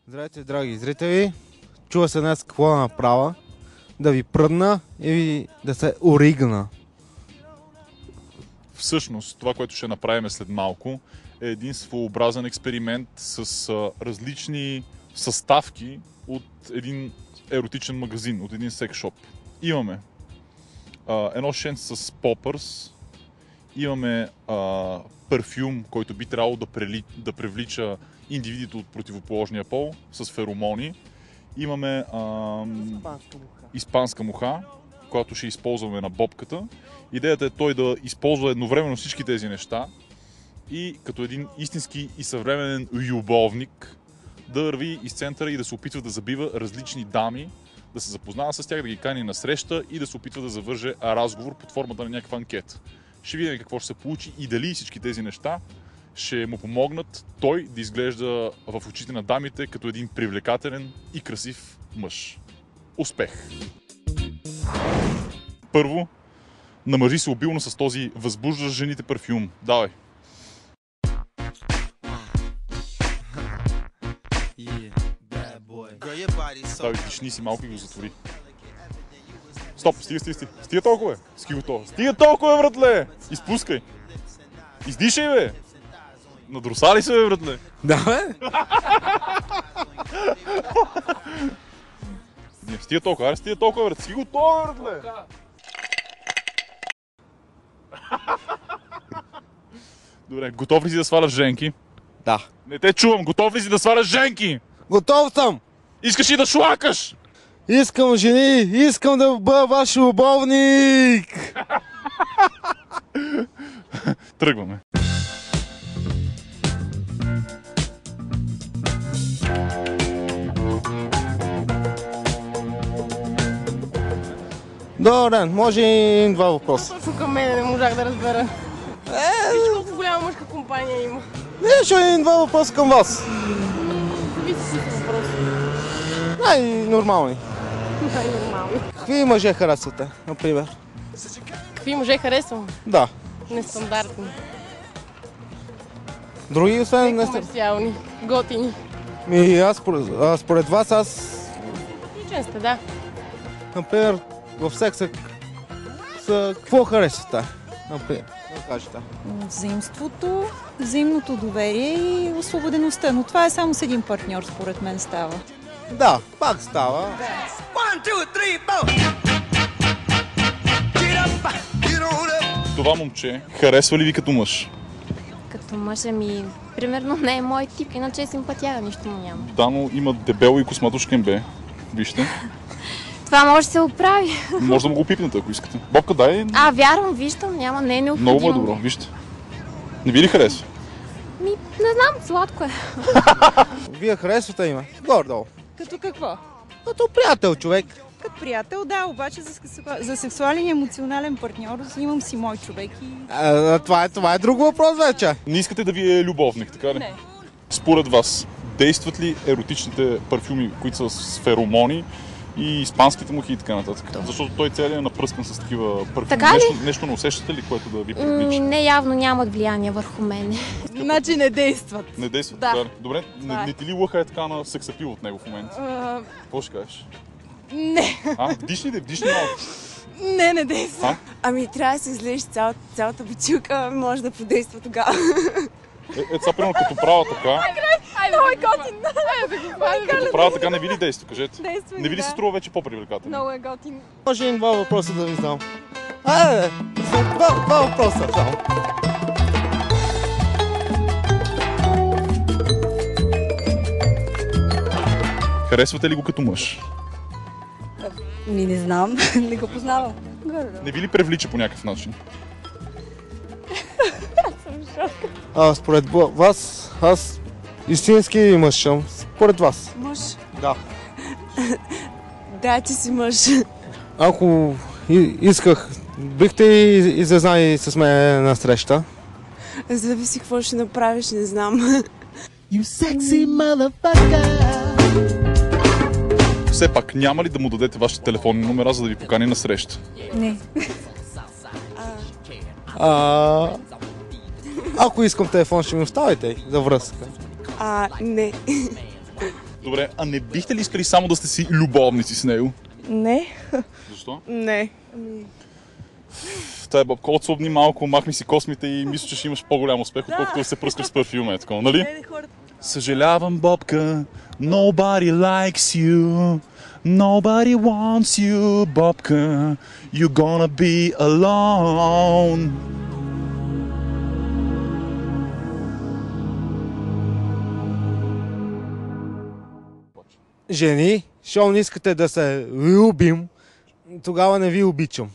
Здравейте, драги зрители! Чува се днес какво да направя. Да ви пръдна и да се оригна. Всъщност, това, което ще направим след малко, е един своеобразен експеримент с различни съставки от един еротичен магазин, от един секс-шоп. Имаме едно шен с попърс, имаме парфюм, който би трябвало да привлича индивидите от противоположния пол с феромони. Имаме испанска муха, която ще използваме на бобката. Идеята е той да използва едновременно всички тези неща и като един истински и съвременен любовник да върви из центъра и да се опитва да забива различни дами, да се запознава с тях, да ги кани на среща и да се опитва да завърже разговор под формата на някаква анкета. Ще видим какво ще се получи и дали всички тези неща ще му помогнат той да изглежда в очите на дамите като един привлекателен и красив мъж. Успех! Първо, намажи се обилно с този възбуждащ жените парфюм. Давай! Давай, тишни си малко и го затвори. Стоп, стига толкова, бе! Стига толкова, братле! Изпускай! Издишай, бе! Надрусали се, бе, братле! Да, бе! Стига толкова, брат! Стига готово, братле! Добре, готов ли си да сваляш женки? Да. Не те чувам, готов ли си да сваляш женки? Готов съм! Искаш ли да шлакаш? Искам жени! Искам да бъда ваш любовник! Тръгваме. Добър ден, може и два въпроса. Точно към мен не можах да разбера. Виж колко голяма мъжка компания има. Ще един два въпроса към вас. Зависи си въпроси. Най-нормални. Най-нормални. Какви мъже харесвате, например? Какви мъже харесвам? Да. Нестандартни. Други, освен... Некомерциални. Готини. Според вас, Личен сте, да. например, в секса, какво харесвате? Например, да кажете. Взаимството, взаимното доверие и освободеността. Но това е само с един партньор, според мен става. Да, пак става. Това момче харесва ли ви като мъж? Като мъж, примерно не е мой тип, иначе е симпатяга, нищо му няма. Да, но има дебело и космато шкембе. Вижте. Това може да се оправи. Може да му го пипнете, ако искате. Бобка, дай. Вярвам, виждам, не е необходимо. Много е добро, вижте. Не ви ли харесва? Не знам, сладко е. Вие харесвате име? Гордо. Като какво? Като приятел човек. Като приятел, да, обаче за сексуален и емоционален партньор имам си мой човек и... Това е друг въпрос вече. Не искате да ви е любовник, така ли? Не. Според вас, действат ли еротичните парфюми, които са с феромони и испанските мухи и така нататък? Защото той целият е напръскан с такива парфюми. Така ли? Нещо не усещате ли, което да ви привлича? Не, явно нямат влияние върху мене. Значи не действат. Не действат, Да. така ли? Добре, не ти ли лъха е така на сексапил от него в момента? Какво ще кажеш? Не. Вдишни малко. Не действа. Трябва да се излезеш цялата бутилка, може да подейства тогава. Сега, примерно, като правя така... Много е готин. Като правя така, не ви ли действа, кажете? Действа Не ви ли се струва вече по-привлекателно? Много е готин. Може и два въпроса да ви знам. Два въпроса само. Харесвате ли го като мъж? Не знам, не го познавам. Не ви ли привлича по някакъв начин? Според вас, аз истински мъж съм. Според вас. Мъж? Да. Да, че си мъж. Ако исках, бихте и зазнали с мен на среща. Зависи какво ще направиш, не знам. You sexy motherfucker. Все пак, няма ли да му дадете вашите телефонни номера, за да ви покани на среща? Не. Ако искам телефон, ще ми оставите за връзка. Не. Добре, а не бихте ли искали само да сте си любовници с него? Не. Защо? Не. Тая бабка, отслабни малко, махни си космите и мисля, че ще имаш по-голям успех, отколкото да се пръскаш с парфюм, е такова, нали? Съжалявам, Бобка, nobody likes you, nobody wants you, Бобка, you're gonna be alone. Жени, щом не искате да се любим, тогава не ви обичам.